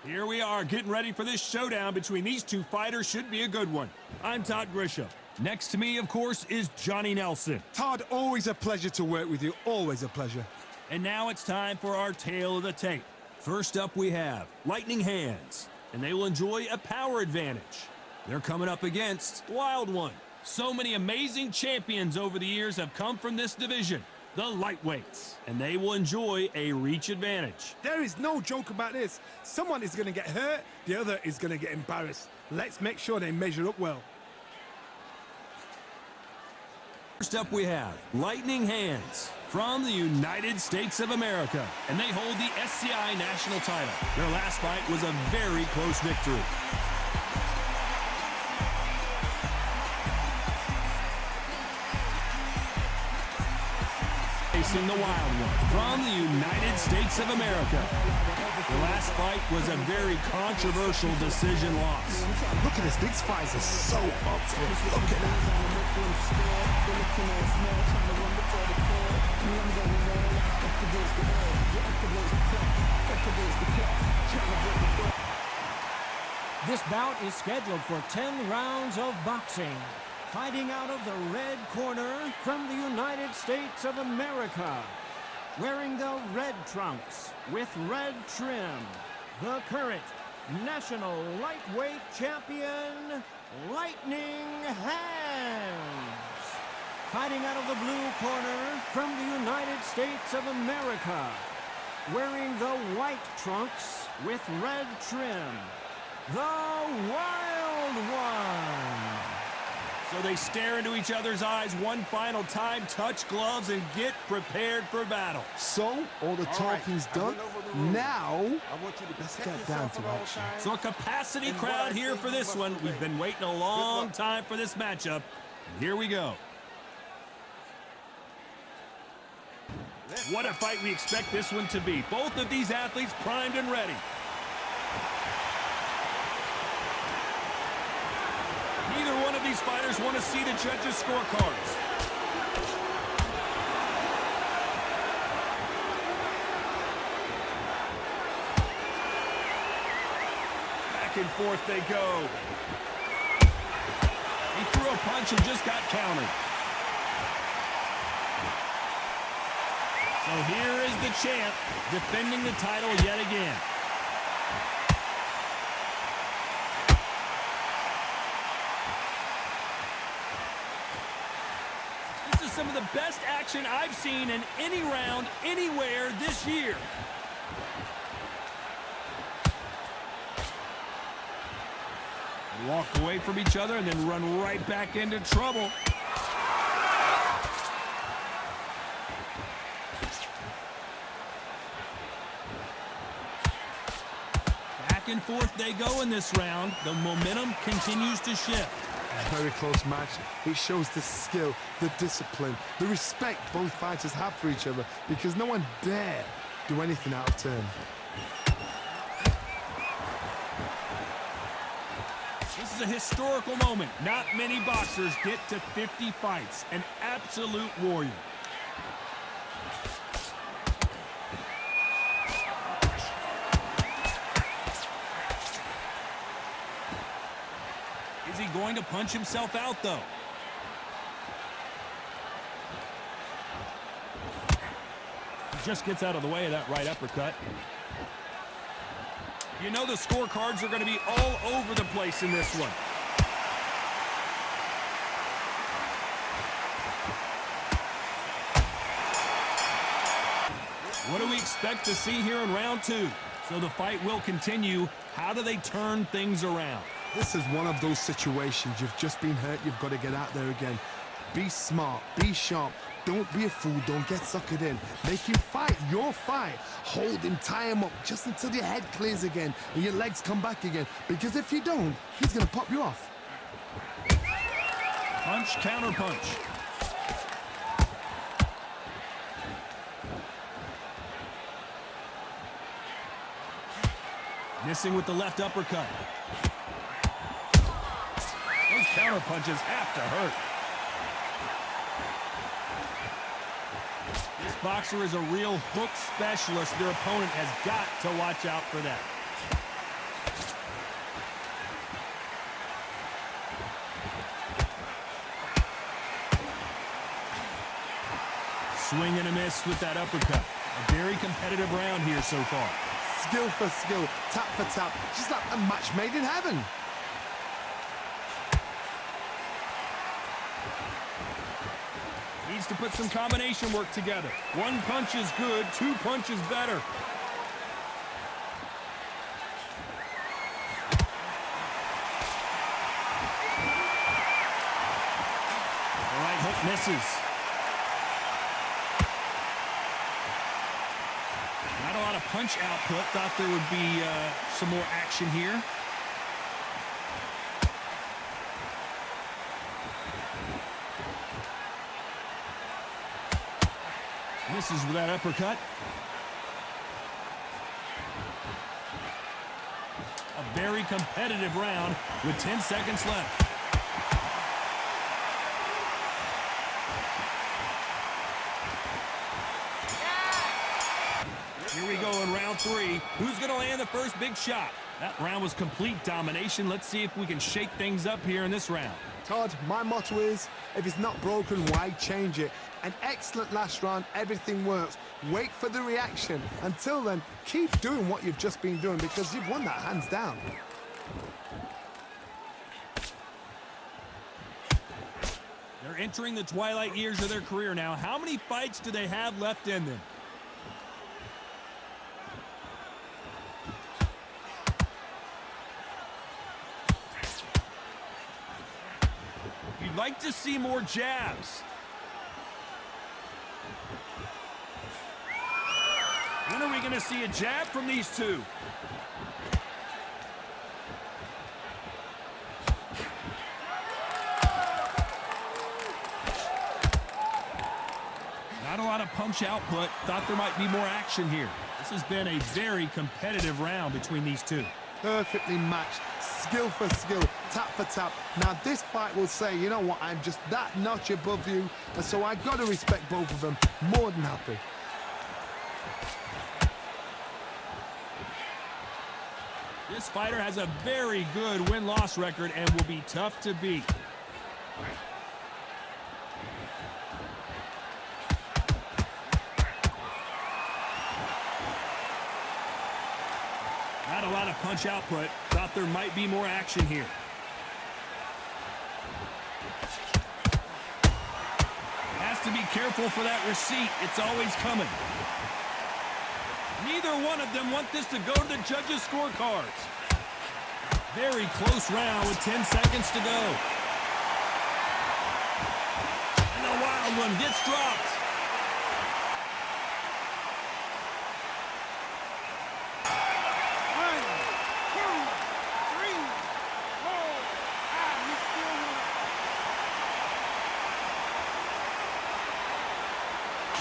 Here we are getting ready for this showdown between these two fighters. Should be a good one. I'm Todd Grisham. Next to me, of course, is Johnny Nelson. Todd, always a pleasure to work with you. Always a pleasure. And now it's time for our tale of the tape. First up, we have Lightning Hands, and they will enjoy a power advantage. They're coming up against Wild One. So many amazing champions over the years have come from this division, the lightweights, and they will enjoy a reach advantage. There is no joke about this. Someone is going to get hurt, the other is going to get embarrassed. Let's make sure they measure up well. First up, we have Lightning Hands from the United States of America, and they hold the SCI national title. Their last fight was a very close victory. Facing the Wild One from the United States of America. The last fight was a very controversial decision loss. Look at this. These fights are so up front. Look at that. This bout is scheduled for 10 rounds of boxing. Fighting out of the red corner from the United States of America. Wearing the red trunks with red trim, the current national lightweight champion, Lightning Hands. Fighting out of the blue corner from the United States of America. Wearing the white trunks with red trim, the Wild One. So they stare into each other's eyes one final time, touch gloves, and get prepared for battle. So, all the talking's done. Now, let's get down to action. So a capacity crowd here for this one. We've been waiting a long time for this matchup. And here we go. What a fight we expect this one to be. Both of these athletes primed and ready. Neither one of these fighters want to see the judges' scorecards. Back and forth they go. He threw a punch and just got countered. So here is the champ defending the title yet again. Some of the best action I've seen in any round, anywhere this year. They walk away from each other and then run right back into trouble. Back and forth they go in this round. The momentum continues to shift. Very close match. It shows the skill, the discipline, the respect both fighters have for each other, because no one dare do anything out of turn. This is a historical moment. Not many boxers get to 50 fights. An absolute warrior. Is he going to punch himself out, though? He just gets out of the way of that right uppercut. You know the scorecards are going to be all over the place in this one. What do we expect to see here in round two? So the fight will continue. How do they turn things around? This is one of those situations. You've just been hurt. You've got to get out there again. Be smart. Be sharp. Don't be a fool. Don't get suckered in. Make him fight your fight. Hold him. Tie him up just until your head clears again and your legs come back again. Because if you don't, he's going to pop you off. Punch, counter punch. Missing with the left uppercut. Those counter punches have to hurt. This boxer is a real hook specialist. Their opponent has got to watch out for that. Swing and a miss with that uppercut. A very competitive round here so far. Skill for skill, tap for tap, just like a match made in heaven. Needs to put some combination work together. One punch is good, two punches better. The right hook misses. Not a lot of punch output. Thought there would be some more action here. Misses with that uppercut. A very competitive round with 10 seconds left. Here we go in round 3. Who's going to land the first big shot? That round was complete domination. Let's see if we can shake things up here in this round. Todd, my motto is, if it's not broken, why change it? An excellent last round, everything works. Wait for the reaction. Until then, keep doing what you've just been doing because you've won that hands down. They're entering the twilight years of their career now. How many fights do they have left in them? You'd like to see more jabs. When are we going to see a jab from these two? Not a lot of punch output. Thought there might be more action here. This has been a very competitive round between these two. Perfectly matched, skill for skill, tap for tap. Now this fight will say, you know what, I'm just that notch above you, and so I got to respect both of them. More than happy. This fighter has a very good win-loss record and will be tough to beat. Not a lot of punch output. Thought there might be more action here. Has to be careful for that receipt. It's always coming. Neither one of them want this to go to the judges' scorecards. Very close round with 10 seconds to go. And the wild one gets dropped.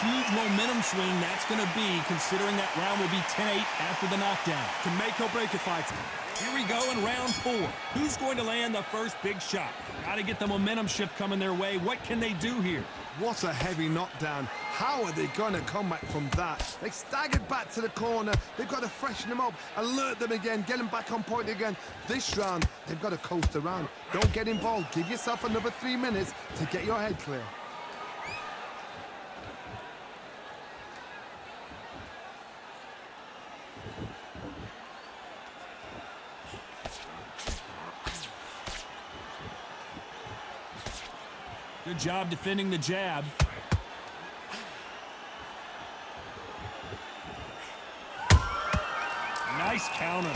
Huge momentum swing that's going to be, considering that round will be 10-8 after the knockdown. To make or break a fight. Here we go in round 4. Who's going to land the first big shot? Got to get the momentum shift coming their way. What can they do here? What a heavy knockdown. How are they going to come back from that? They staggered back to the corner. They've got to freshen them up, alert them again, get them back on point again. This round, they've got to coast around. Don't get involved. Give yourself another 3 minutes to get your head clear. Good job defending the jab. Nice counter.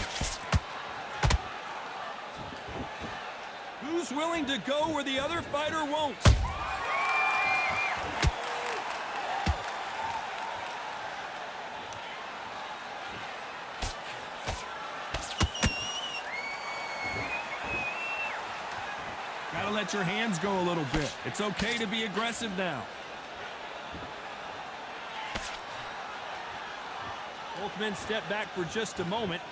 Who's willing to go where the other fighter won't? Gotta let your hands go a little bit. It's okay to be aggressive now. Both men step back for just a moment.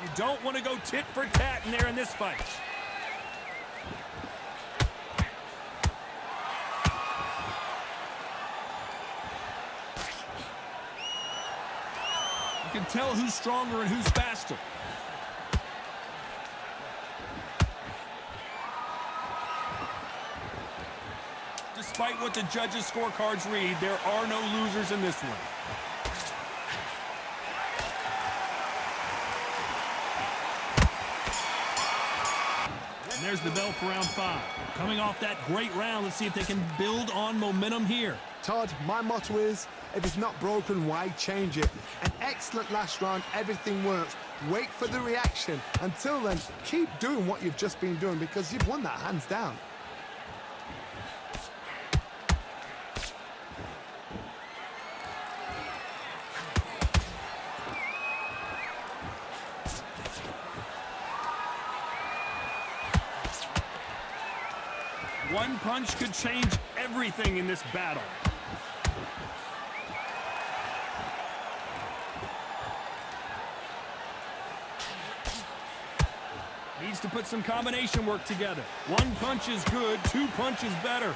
You don't want to go tit for tat in there in this fight. can tell who's stronger and who's faster. Despite what the judges' scorecards read, there are no losers in this one. And there's the bell for round 5. Coming off that great round, let's see if they can build on momentum here. Todd, my motto is, if it's not broken, why change it? An excellent last round, everything works. Wait for the reaction. Until then, keep doing what you've just been doing because you've won that hands down. One punch could change everything in this battle. Needs to put some combination work together. One punch is good, 2 punches better.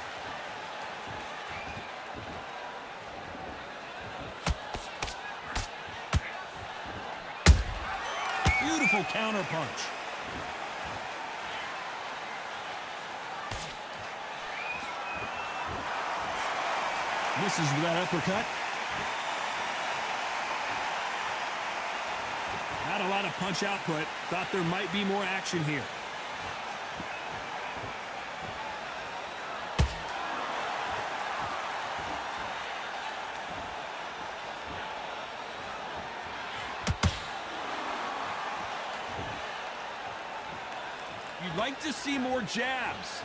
Beautiful counter punch. Misses with that uppercut. Not a lot of punch output. Thought there might be more action here. You'd like to see more jabs.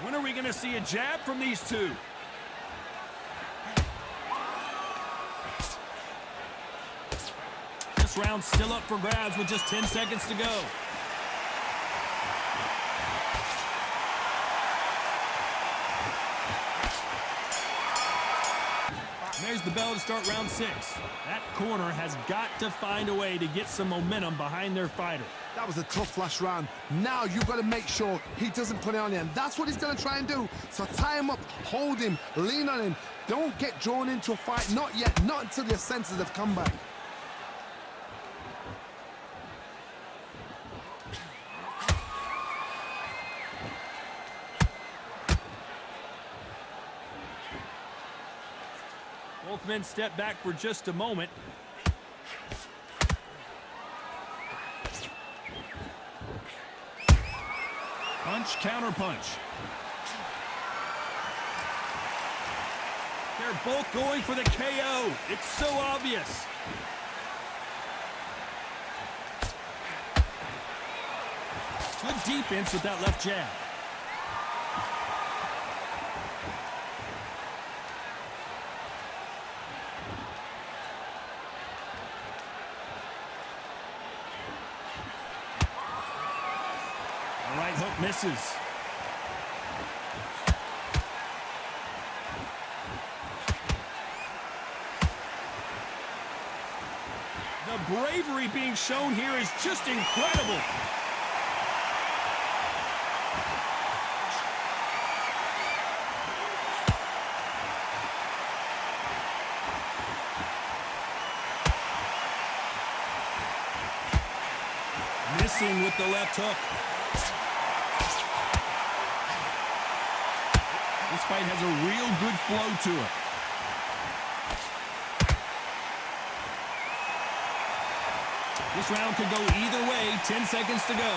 When are we going to see a jab from these two? This round's still up for grabs with just 10 seconds to go. There's the bell to start round 6. That corner has got to find a way to get some momentum behind their fighter. That was a tough last round. Now you've got to make sure he doesn't put it on you, and that's what he's going to try and do. So tie him up, hold him, lean on him. Don't get drawn into a fight. Not yet. Not until your senses have come back. Both men step back for just a moment. Punch, counter punch. They're both going for the KO. It's so obvious. Good defense with that left jab. Right hook misses. The bravery being shown here is just incredible. Missing with the left hook. This fight has a real good flow to it. This round could go either way. 10 seconds to go.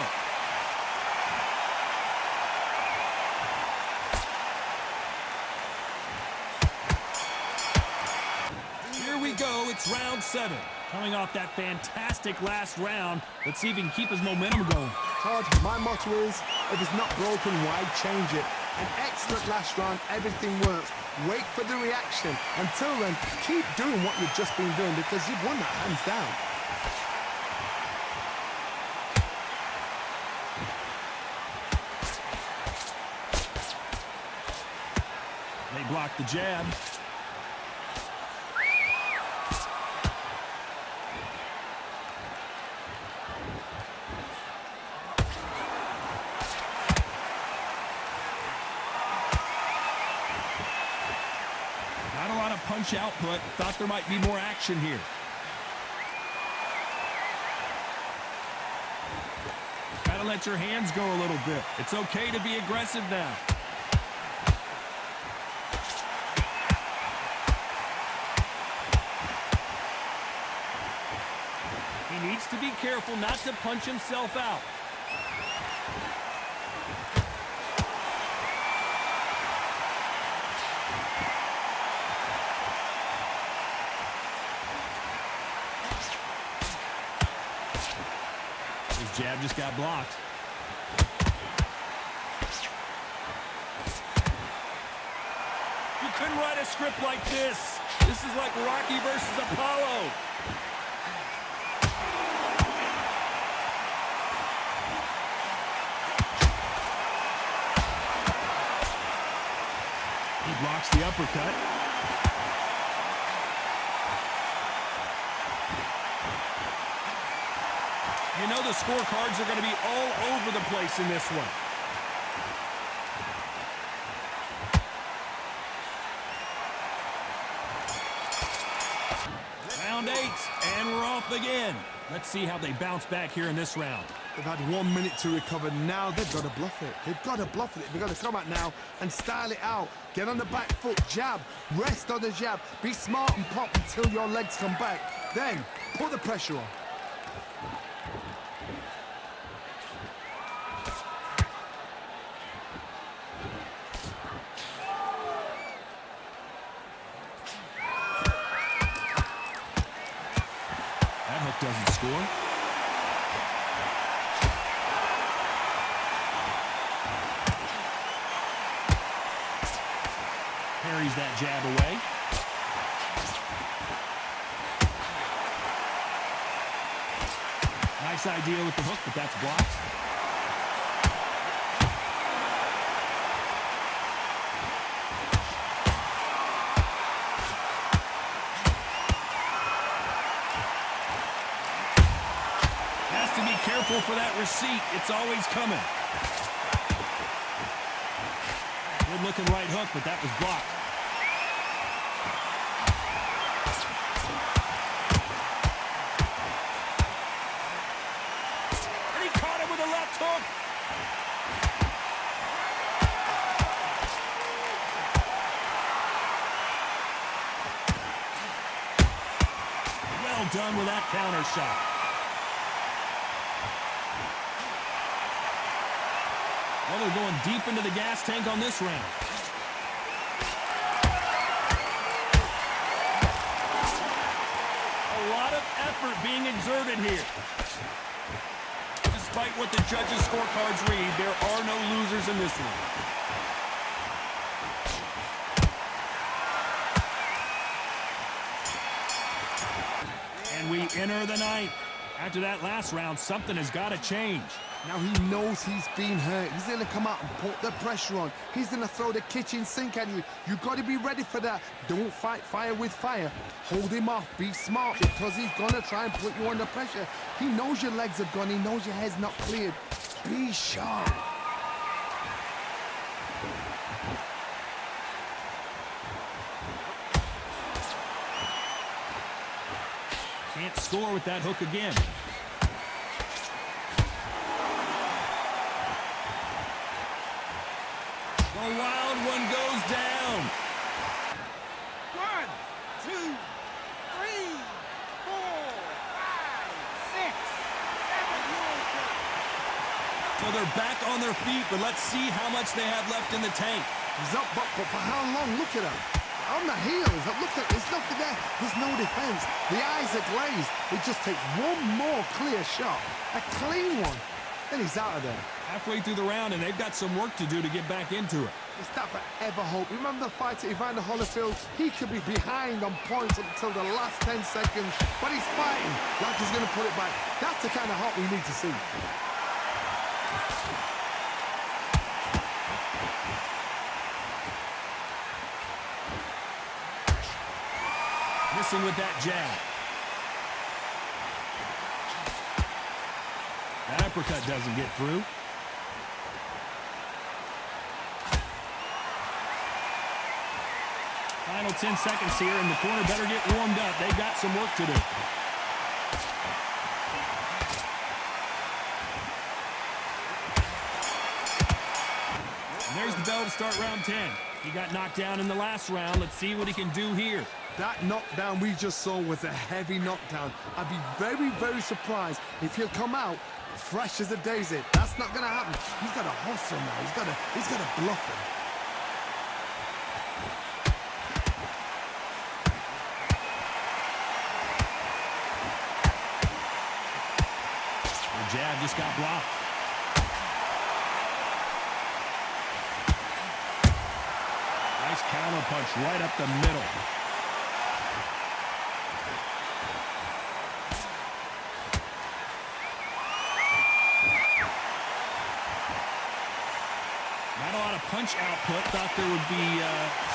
Here we go. It's round 7. Coming off that fantastic last round, let's see if he can keep his momentum going. Todd, my motto is, if it's not broken, why change it? An excellent last round, everything works. Wait for the reaction. Until then, keep doing what you've just been doing because you've won that hands down. They block the jab. punch output. Thought there might be more action here. Gotta let your hands go a little bit. It's okay to be aggressive now. He needs to be careful not to punch himself out. His jab just got blocked. You couldn't write a script like this. This is like Rocky versus Apollo. He blocks the uppercut. You know the scorecards are going to be all over the place in this one. Round 8, and we're off again. Let's see how they bounce back here in this round. They've had 1 minute to recover. Now they've got to bluff it. They've got to bluff it. They've got to come out now and style it out. Get on the back foot, jab, rest on the jab. Be smart and pop until your legs come back. Then put the pressure on. That hook doesn't score. Parries that jab away. Nice idea with the hook, but that's blocked. Has to be careful for that receipt. It's always coming. Good looking right hook, but that was blocked. And he caught him with a left hook. Well done with that counter shot. Well, they're going deep into the gas tank on this round. A lot of effort being exerted here. Despite what the judges' scorecards read, there are no losers in this one. And we enter the 9th. After that last round, something has got to change. Now he knows he's been hurt. He's going to come out and put the pressure on. He's going to throw the kitchen sink at you. You've got to be ready for that. Don't fight fire with fire. Hold him off. Be smart because he's going to try and put you under pressure. He knows your legs are gone. He knows your head's not cleared. Be sharp. Can't score with that hook again. The wild one goes down. 1, 2, 3, 4, 5, 6, 7. So they're back on their feet, but let's see how much they have left in the tank. He's up, but for how long? Look at him. On the heels. Look at, there's nothing there. There's no defense. The eyes are glazed. It just takes one more clear shot. A clean one. Then he's out of there. Halfway through the round, and they've got some work to do to get back into it. It's that forever hope. Remember the fight at Evander Holyfield? He could be behind on points until the last 10 seconds, but he's fighting like he's going to put it back. That's the kind of hope we need to see. Missing with that jab. That uppercut doesn't get through. Final 10 seconds here, and the corner better get warmed up. They've got some work to do. And there's the bell to start round 10. He got knocked down in the last round. Let's see what he can do here. That knockdown we just saw was a heavy knockdown. I'd be very, very surprised if he'll come out fresh as a daisy. That's not going to happen. He's got to hustle now. He's got to bluff him. The jab just got blocked. Nice counter punch right up the middle. Not a lot of punch output. Thought there would be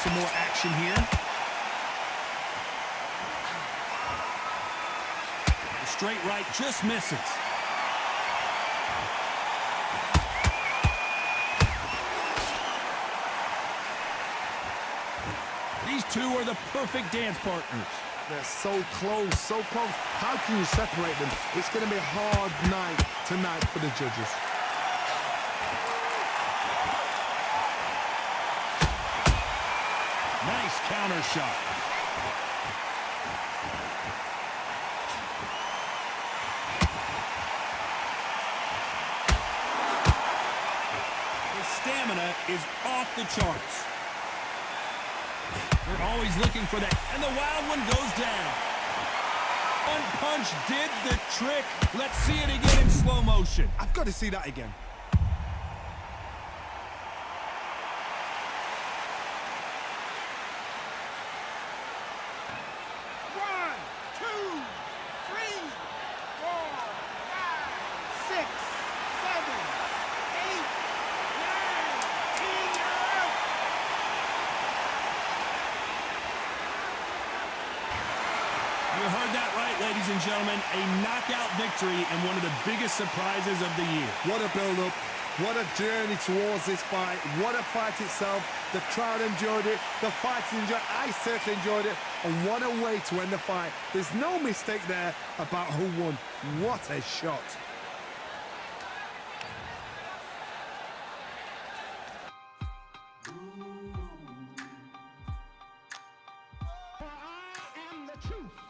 some more action here. The straight right just misses. These two are the perfect dance partners. They're so close, so close. How can you separate them? It's going to be a hard night tonight for the judges. Nice counter shot. His stamina is off the charts. They're always looking for that, and the wild one goes down. One punch did the trick. Let's see it again in slow motion. I've got to see that again. You heard that right, ladies and gentlemen. A knockout victory and one of the biggest surprises of the year. What a build-up. What a journey towards this fight. What a fight itself. The crowd enjoyed it. The fighters enjoyed it. I certainly enjoyed it. And what a way to end the fight. There's no mistake there about who won. What a shot. I am the truth.